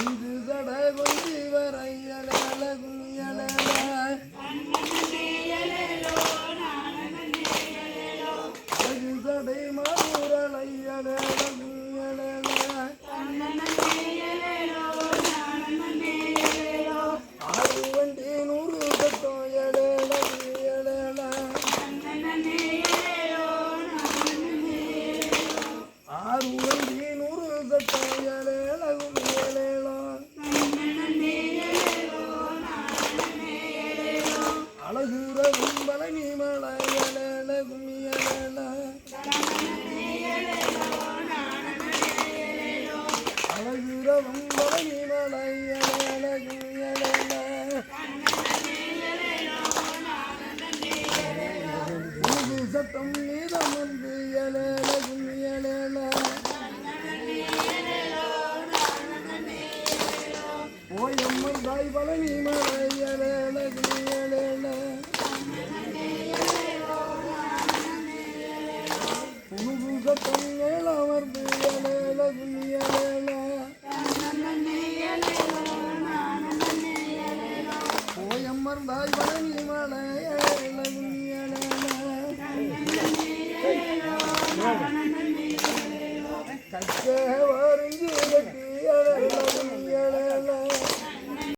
இது சட கொஞ்சி வரையலகும் சடை மதுரலையலகும் ஆறு வண்டி நூறு சத்தம் ஆறு வண்டி நூறு சத்தம் அழகுரவும் பழனி மலையலகும் அழகுரவும் பழனி மலையலகும் சத்தம் மீதம் வந்து எலகும் ஓயம்மை தாய் பழனி மலை